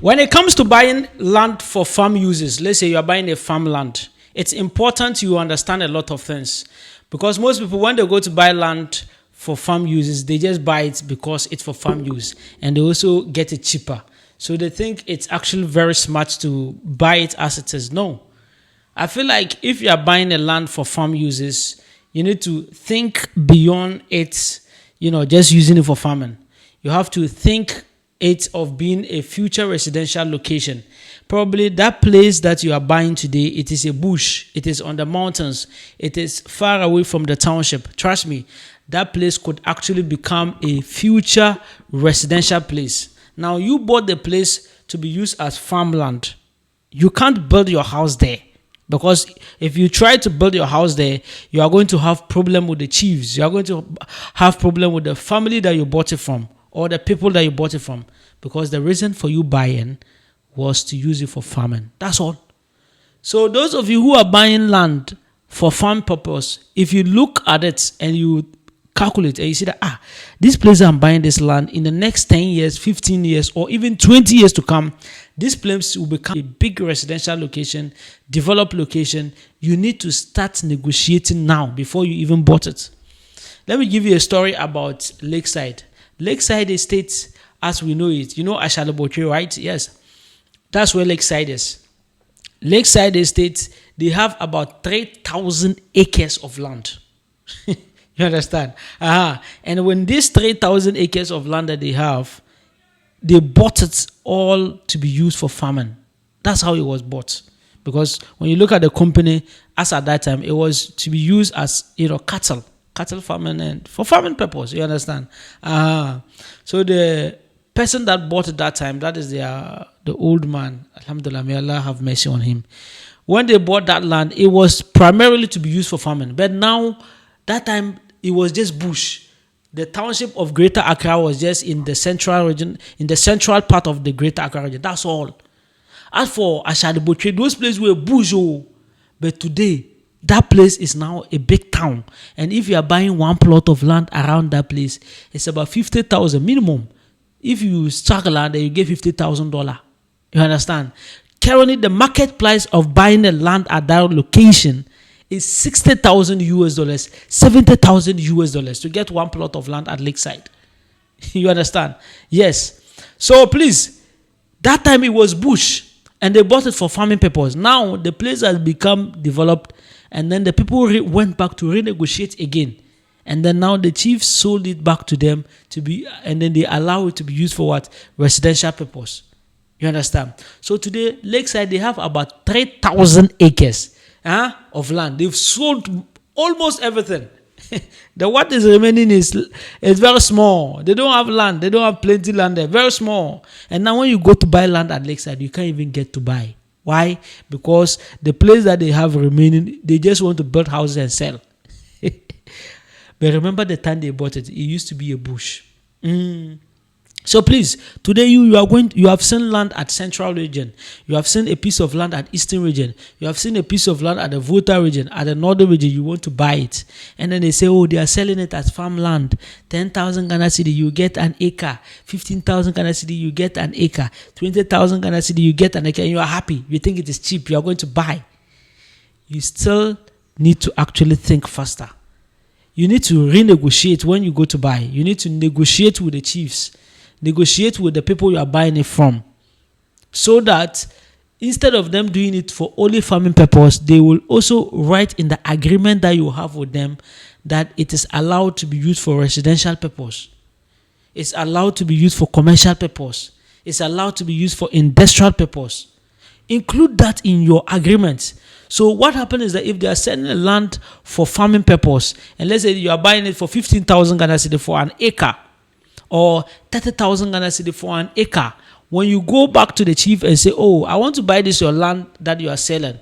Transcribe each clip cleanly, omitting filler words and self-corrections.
When it comes to buying land for farm uses, let's say you are buying a farmland, it's important you understand a lot of things. Because most people, when they go to buy land for farm uses, they just buy it because it's for farm use. And they also get it cheaper. So they think it's actually very smart to buy it as it is. No. I feel like if you are buying a land for farm uses, you need to think beyond it, just using it for farming. You have to think it of being a future residential location. Probably that place that you are buying today, it is a bush, it is on the mountains, it is far away from the township. Trust me, that place could actually become a future residential place. Now, you bought the place to be used as farmland. You can't build your house there. Because if you try to build your house there, you are going to have problem with the chiefs. You are going to have problem with the family that you bought it from or the people that you bought it from. Because the reason for you buying was to use it for farming. That's all. So those of you who are buying land for farm purpose, if you look at it and you calculate and you see that, this place I'm buying this land in the next 10 years, 15 years, or even 20 years to come, this place will become a big residential location, developed location. You need to start negotiating now before you even bought it. Let me give you a story about Lakeside. Lakeside Estate, as we know it, Ashalabotre, right? Yes. That's where Lakeside is. Lakeside Estate, they have about 3,000 acres of land. You understand? And when these 3,000 acres of land that they have, they bought it all to be used for farming. That's how it was bought. Because when you look at the company, as at that time, it was to be used as, cattle farming and for farming purpose. You understand? So the person that bought it that time, that is the old man. Alhamdulillah, may Allah have mercy on him. When they bought that land, it was primarily to be used for farming. But now, that time, it was just bush. The township of Greater Accra was just in the central region, in the central part of the Greater Accra region. That's all. As for Ashadibotre, those places were bush. But today, that place is now a big town. And if you are buying one plot of land around that place, it's about 50,000 minimum. If you strike land, then you get $50,000. You understand? Currently, the market price of buying a land at that location is $60,000 US, $70,000 US to get one plot of land at Lakeside. You understand? Yes. So please, that time it was bush and they bought it for farming purpose. Now the place has become developed and then the people went back to renegotiate again. And then now the chief sold it back to them and then they allow it to be used for what? Residential purpose. You understand? So today, Lakeside, they have about 3,000 acres. Of land. They've sold almost everything. The what is remaining is very small. They don't have land. They don't have plenty land there. Very small. And now when you go to buy land at Lakeside, you can't even get to buy. Why? Because the place that they have remaining, they just want to build houses and sell. But remember the time they bought it, it used to be a bush. So please, today you have seen land at Central region. You have seen a piece of land at Eastern region. You have seen a piece of land at the Volta region, at the Northern region. You want to buy it. And then they say, they are selling it as farmland. 10,000 Ghana cedi, you get an acre. 15,000 Ghana cedi, you get an acre. 20,000 Ghana cedi, you get an acre. And you are happy. You think it is cheap. You are going to buy. You still need to actually think faster. You need to renegotiate when you go to buy. You need to negotiate with the chiefs. Negotiate with the people you are buying it from, so that instead of them doing it for only farming purpose, they will also write in the agreement that you have with them that it is allowed to be used for residential purpose. It's allowed to be used for commercial purpose. It's allowed to be used for industrial purpose. Include that in your agreement. So what happens is that if they are selling a land for farming purpose, and let's say you are buying it for 15,000 Ghana cedi for an acre, or 30,000 Ghana cedi for an acre, when you go back to the chief and say, I want to buy this your land that you are selling,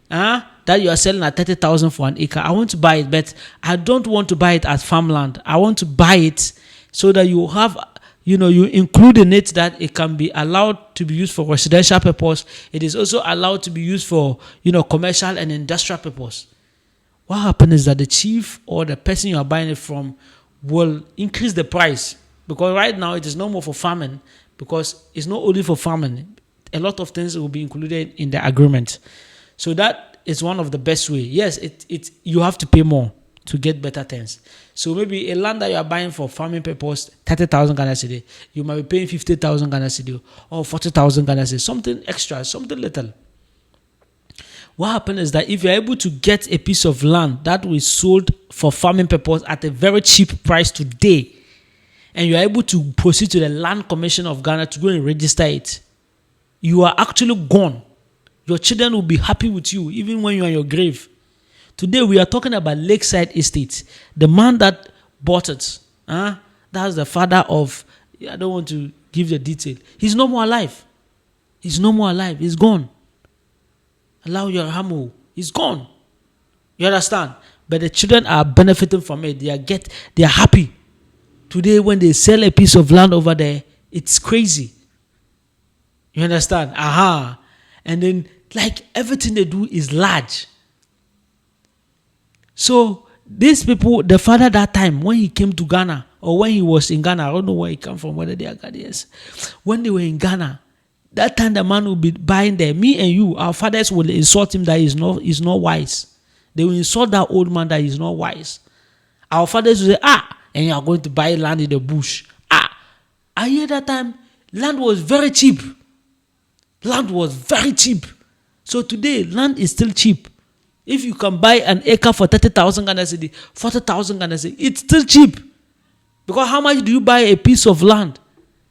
that you are selling at 30,000 for an acre, I want to buy it, but I don't want to buy it as farmland. I want to buy it so that you have, you include in it that it can be allowed to be used for residential purpose. It is also allowed to be used for, commercial and industrial purpose. What happens is that the chief or the person you are buying it from will increase the price. Because right now it is no more for farming, because it's not only for farming. A lot of things will be included in the agreement. So that is one of the best way. Yes, you have to pay more to get better things. So maybe a land that you are buying for farming purpose, 30,000 Ghana cedi, you might be paying 50,000 Ghana cedi or 40,000 Ghana cedi, something extra, something little. What happens is that if you're able to get a piece of land that was sold for farming purpose at a very cheap price today, and you're able to proceed to the Land Commission of Ghana to go and register it, you are actually gone. Your children will be happy with you even when you're on your grave. Today we are talking about Lakeside Estate. The man that bought it, that's the father of, I don't want to give the detail. He's no more alive. He's no more alive. He's gone. Allow your hamu. He's gone. You understand? But the children are benefiting from it. They are happy. Today when they sell a piece of land over there, it's crazy. You understand? And then like everything they do is large. So these people, the father that time when he came to Ghana or when he was in Ghana, I don't know where he come from, whether they are Ghanaians. When they were in Ghana, that time the man will be buying there. Me and you, our fathers will insult him that he's not wise. They will insult that old man that he's not wise. Our fathers will say, and you are going to buy land in the bush. I hear that time land was very cheap. Land was very cheap. So today land is still cheap. If you can buy an acre for 30,000 Ghana cedi, 40,000 Ghana cedi, it's still cheap. Because how much do you buy a piece of land?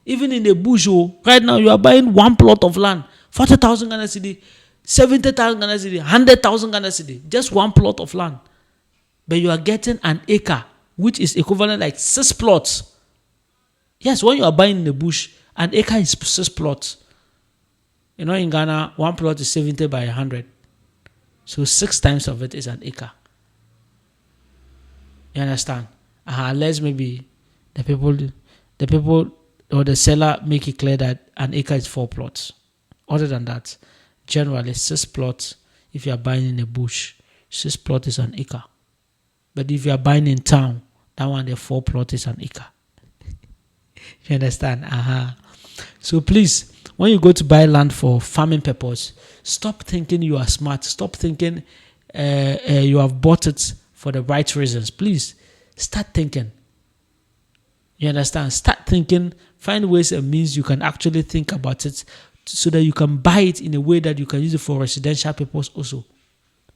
Even in the bush, right now you are buying one plot of land, 40,000 Ghana cedi, 70,000 Ghana cedi, 100,000 Ghana cedi, just one plot of land. But you are getting an acre, which is equivalent like 6 plots. Yes, when you are buying in the bush, an acre is 6 plots. You know, in Ghana, one plot is 70 by 100. So 6 times of it is an acre. You understand? Unless maybe the people or the seller make it clear that an acre is 4 plots. Other than that, generally 6 plots. If you are buying in a bush, 6 plots is an acre. But if you are buying in town, that one the 4 plots is an acre. You understand? So please, when you go to buy land for farming purpose, stop thinking you are smart. Stop thinking you have bought it for the right reasons. Please, start thinking. You understand? Start thinking. Find ways and means you can actually think about it so that you can buy it in a way that you can use it for residential purpose also.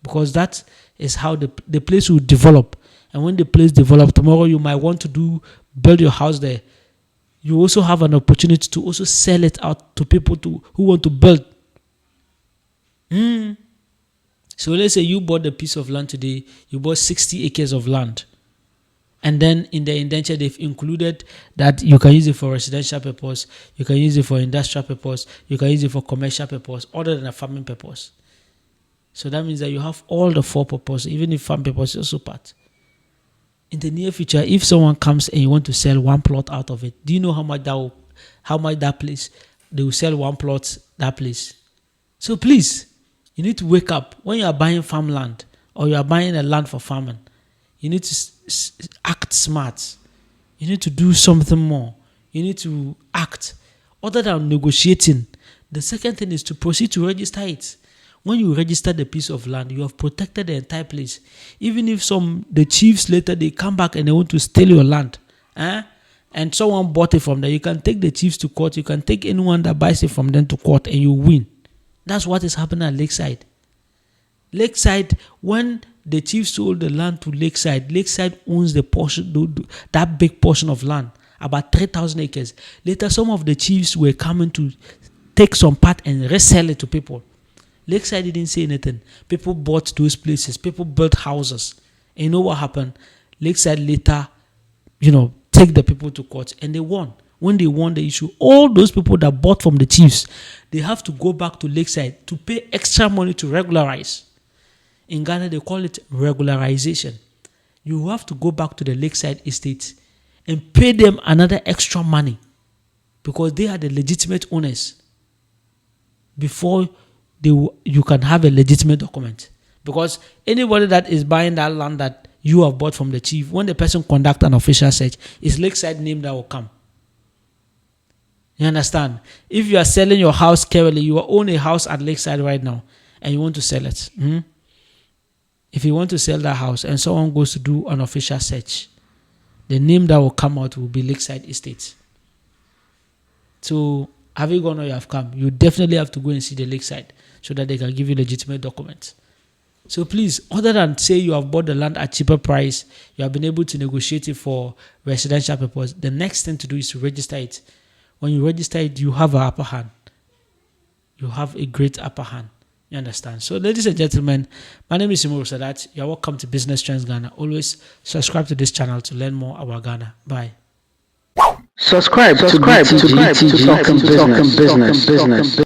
Because that is how the place will develop. And when the place develops, tomorrow you might want to build your house there. You also have an opportunity to also sell it out to people who want to build. So let's say you bought a piece of land today, you bought 60 acres of land. And then in the indenture, they've included that you can use it for residential purpose, you can use it for industrial purpose, you can use it for commercial purpose, other than a farming purpose. So that means that you have all the 4 purposes, even if farm purpose is also part. In the near future, if someone comes and you want to sell one plot out of it, do you know how much that place, they will sell one plot, that place. So please, you need to wake up. When you are buying farmland or you are buying a land for farming, you need to act smart. You need to do something more. You need to act. Other than negotiating, the second thing is to proceed to register it. When you register the piece of land, you have protected the entire place. Even if the chiefs later, they come back and they want to steal your land, and someone bought it from there, you can take the chiefs to court. You can take anyone that buys it from them to court and you win. That's what is happening at Lakeside. Lakeside, when the chief sold the land to Lakeside, Lakeside owns the portion, that big portion of land, about 3,000 acres. Later, some of the chiefs were coming to take some part and resell it to people. Lakeside didn't say anything. People bought those places. People built houses. And you know what happened? Lakeside later, take the people to court and they won. When they won the issue, all those people that bought from the chiefs, they have to go back to Lakeside to pay extra money to regularize. In Ghana, they call it regularization. You have to go back to the Lakeside estate and pay them another extra money because they are the legitimate owners before you can have a legitimate document. Because anybody that is buying that land that you have bought from the chief, when the person conduct an official search, it's Lakeside name that will come. You understand? If you are selling your house currently, you own a house at Lakeside right now and you want to sell it. If you want to sell that house and someone goes to do an official search, the name that will come out will be Lakeside Estate. So have you gone or you have come? You definitely have to go and see the Lakeside so that they can give you legitimate documents. So please, other than say you have bought the land at cheaper price, you have been able to negotiate it for residential purpose, the next thing to do is to register it. When you register it, you have an upper hand. You have a great upper hand. You understand? So ladies and gentlemen, my name is Simo Sadat. You are welcome to Business Trends Ghana. Always subscribe to this channel to learn more about Ghana. Bye. Subscribe to BTG to talk business.